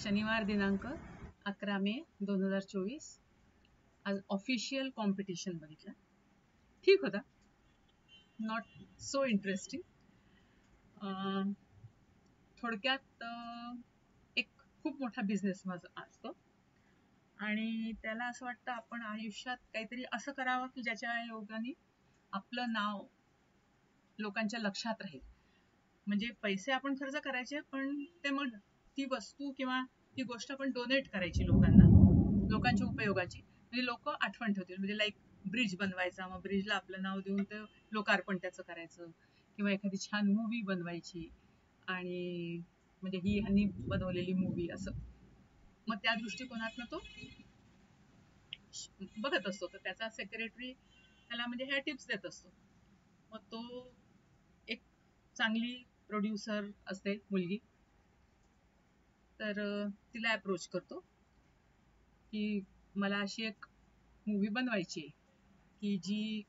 शनिवार दिनांक 11 मे 2024. आज ऑफिशियल कॉम्पिटिशन बघितलं. ठीक होता, नॉट सो इंटरेस्टिंग. थोडक्यात एक खूप मोठा बिझनेस माझा असतो आणि त्याला असं वाटतं आपण आयुष्यात काहीतरी असं करावं की ज्याच्या योगाने आपलं नाव लोकांच्या लक्षात राहील. म्हणजे पैसे आपण खर्च करायचे, पण ते मग ती वस्तू किंवा ती गोष्ट आपण डोनेट करायची लोकांना, लोकांच्या उपयोगाची, म्हणजे लोक आठवण ठेवतील. म्हणजे लाईक ब्रिज बनवायचा, मग ब्रिजला आपलं नाव देऊन ते लोकार्पण त्याचं करायचं, किंवा एखादी छान मूवी बनवायची आणि म्हणजे ही ह्यांनी बनवलेली मूवी असं. मग त्या दृष्टिकोनातनं तो बघत असतो. तर त्याचा सेक्रेटरी त्याला म्हणजे ह्या टिप्स देत असतो. मग तो एक चांगली प्रोड्युसर असते मुलगी, तर तिला अप्रोच करतो की मला अशी एक मूवी बनवायची आहे की जी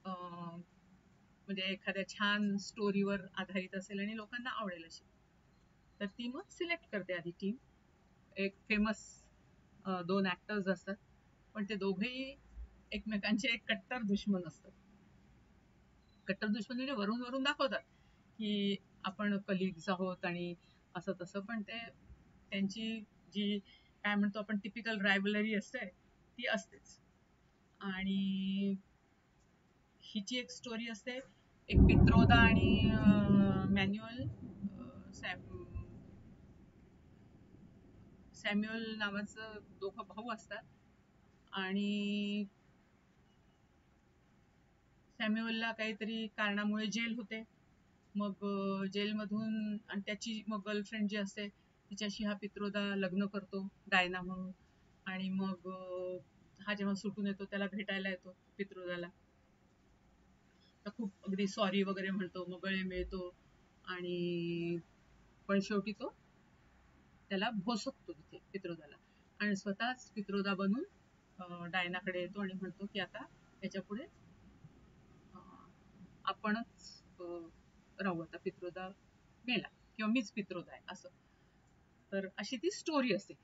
म्हणजे एखाद्या छान स्टोरीवर आधारित असेल आणि लोकांना आवडेल अशी. तर ती मग सिलेक्ट करते आधी टीम. एक फेमस 2 ऍक्टर्स असतात, पण ते दोघेही एकमेकांचे एक कट्टर दुश्मन असतात. कट्टर दुश्मन म्हणजे वरून वरून दाखवतात की आपण कलिग्स आहोत आणि असं तसं, पण ते त्यांची जी काय म्हणतो आपण टिपिकल रायव्हलरी असते ती असतेच. आणि हिची एक स्टोरी असते, एक पित्रोदा आणि मॅन्युअल सॅम्युअल नावाचं दोघं भाऊ असतात. आणि सॅम्युअलला काहीतरी कारणामुळे जेल होते. मग जेलमधून आणि त्याची मग गर्लफ्रेंड जी असते तिच्याशी हा पित्रोदा लग्न करतो, डायना म्हणून. आणि मग हा जेव्हा सुटून येतो त्याला भेटायला येतो पित्रोदाला, तर खूप अगदी सॉरी वगैरे म्हणतो, मग गळे मिळतो आणि पण शेवटी तो त्याला भोसकतो तिथे पित्रोदाला, आणि स्वतःच पित्रोदा बनून डायनाकडे येतो आणि म्हणतो की आता याच्या पुढे आपणच राहू, आता पित्रोदा मेला किंवा मीच पित्रोदा आहे असं. तर अशी ती स्टोरी असते.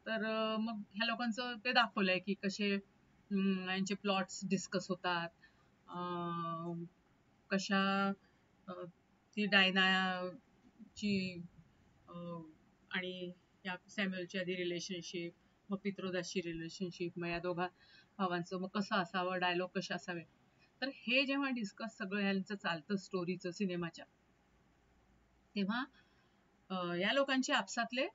तर मग ह्या लोकांचं ते दाखवलंय की कसे यांचे प्लॉट्स डिस्कस होतात, कशा ती डायनाची आणि या सॅम्युअलची आधी रिलेशनशिप, मग पित्रोदाची रिलेशनशिप, मग या दोघा भावांचं मग कसं असावं, डायलॉग कसे असावे. तर हे जेव्हा डिस्कस सगळं ह्यांचं चालतं स्टोरीचं सिनेमाच्या, तेव्हा या लोकांचे आपसातले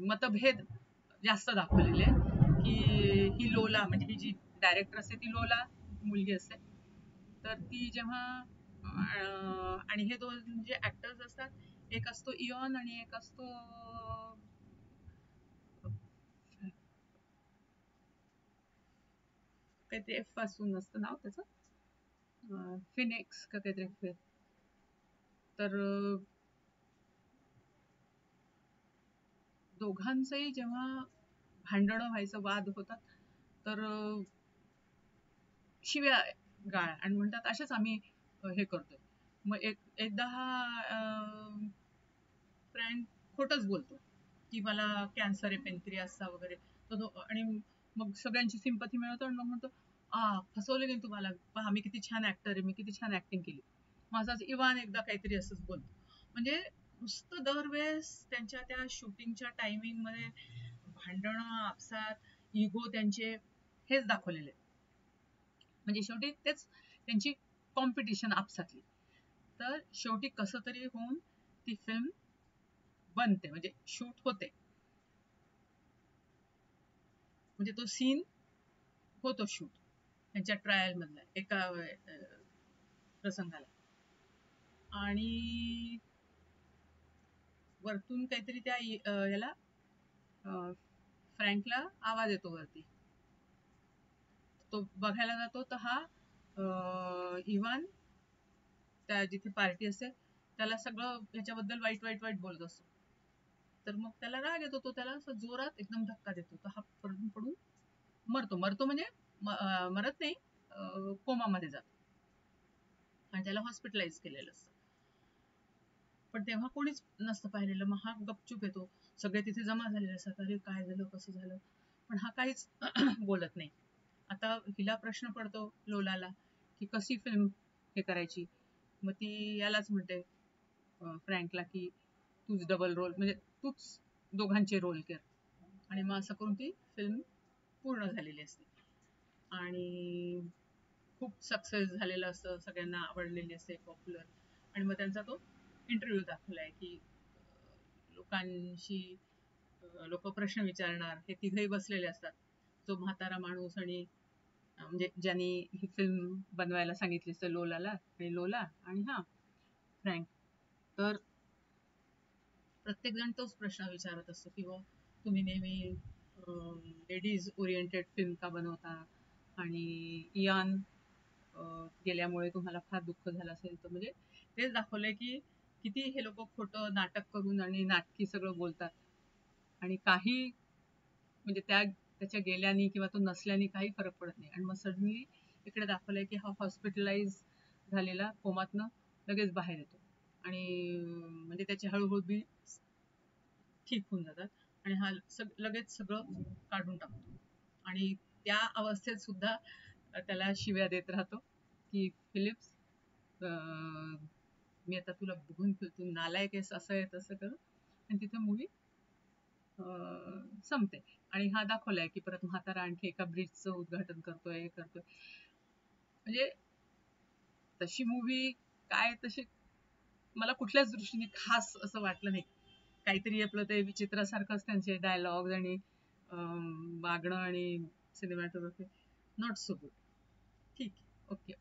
मतभेद जास्त दाखवलेले आहेत. की ही लोला, म्हणजे ही जी डायरेक्टर असते ती लोला मुलगी असते, तर ती जेव्हा आणि हे दोन जे ऍक्टर्स असतात, एक असतो इयॉन आणि एक असतो काहीतरी एफ पासून असतं नाव त्याचं, फिनेक्स का काहीतरी. तर दोघांचंही जेव्हा भांडणं व्हायचं, वाद होतात, तर शिव्या गाळ आणि म्हणतात असेच आम्ही हे करतोय. मग एकदा हा फ्रेंड खोटच बोलतो की मला कॅन्सर आहे, पेनक्रियासचा वगैरे. आणि मग सगळ्यांची सिंपथी मिळवतो आणि मग म्हणतो फसवले नाही तुम्हाला, पहा मी किती छान ऍक्टर आहे, मी किती छान ऍक्टिंग केली. माझाच इवान एकदा काहीतरी असंच बोलतो. म्हणजे नुसतं दरवेळेस त्यांच्या त्या शूटिंगच्या टायमिंग मध्ये भांडणं, आपसात, इगो त्यांचे हेच दाखवलेले. म्हणजे शेवटी तेच त्यांची कॉम्पिटिशन आपसातली. तर शेवटी कसं तरी होऊन ती फिल्म बनते, म्हणजे शूट होते, म्हणजे तो सीन होतो शूट त्यांच्या ट्रायल मधला एका प्रसंगाला. आणि वरतून काहीतरी त्या याला फ्रँकला आवाज येतो वरती, तो बघायला जातो, तर हा इवान त्या जिथे पार्टी असते त्याला सगळं ह्याच्याबद्दल वाईट वाईट वाईट बोलत असतो. तर मग त्याला राग येतो, तो त्याला असं जोरात एकदम धक्का देतो, तर हा पडून पडून मरतो. म्हणजे मरत नाही, कोमामध्ये जातो आणि त्याला हॉस्पिटलाइज केलेलं असतं. पण तेव्हा कोणीच नसतं पाहिलेलं. मग हा गपचूप येतो, सगळे तिथे जमा झालेले असतात, अरे काय झालं कसं झालं, पण हा काहीच बोलत नाही. आता हिला प्रश्न पडतो लोलाला की कशी फिल्म हे करायची. मग ती यालाच म्हणते फ्रँकला की तूच डबल रोल, म्हणजे तूच दोघांचे रोल कर. आणि मग असं करून ती फिल्म पूर्ण झालेली असते आणि खूप सक्सेस झालेलं असतं, सगळ्यांना आवडलेली असते, पॉप्युलर. आणि मग त्यांचा तो इंटरव्ह्यू दाखवलाय की लोकांशी लोक प्रश्न विचारणार, हे तिघही बसलेले असतात, जो म्हातारा माणूस आणि म्हणजे ज्यांनी ही फिल्म बनवायला सांगितली असते लोलाला, आणि लोला आणि हा फ्रँक. तर प्रत्येक जण तोच प्रश्न विचारत असतो की तुम्ही नेहमी लेडीज ओरिएंटेड फिल्म का बनवता, आणि इयान गेल्यामुळे तुम्हाला फार दुःख झालं असेल. तर म्हणजे तेच दाखवलंय की किती हे लोक खोटं नाटक करून आणि नाटकी सगळं बोलतात, आणि काही म्हणजे त्याच्या गेल्याने किंवा तो नसल्याने काही फरक पडत नाही. आणि मग सडनली इकडे दाखवलंय की हा हॉस्पिटलाइज झालेला कोमातनं लगेच बाहेर येतो, आणि म्हणजे त्याची हळूहळू बी ठीक होऊन जातात, आणि हा लगेच सगळं काढून टाकतो. आणि त्या अवस्थेत सुद्धा त्याला शिव्या देत राहतो की फिलिप्स, मी आता तुला बघून तू नालायक आहेस, असं आहे तसं कर. आणि तिथे मूवी संपते. आणि हा दाखवलाय की परत म्हातारा आणखी एका ब्रिजचं उद्घाटन करतोय, हे करतोय. म्हणजे तशी मूवी काय तशी मला कुठल्याच दृष्टीने खास असं वाटलं नाही. काहीतरी आपलं ते विचित्रासारखंच त्यांचे डायलॉग आणि वागणं आणि सिनेमॅटोग्राफी नॉट सो गुड. ठीक आहे, ओके.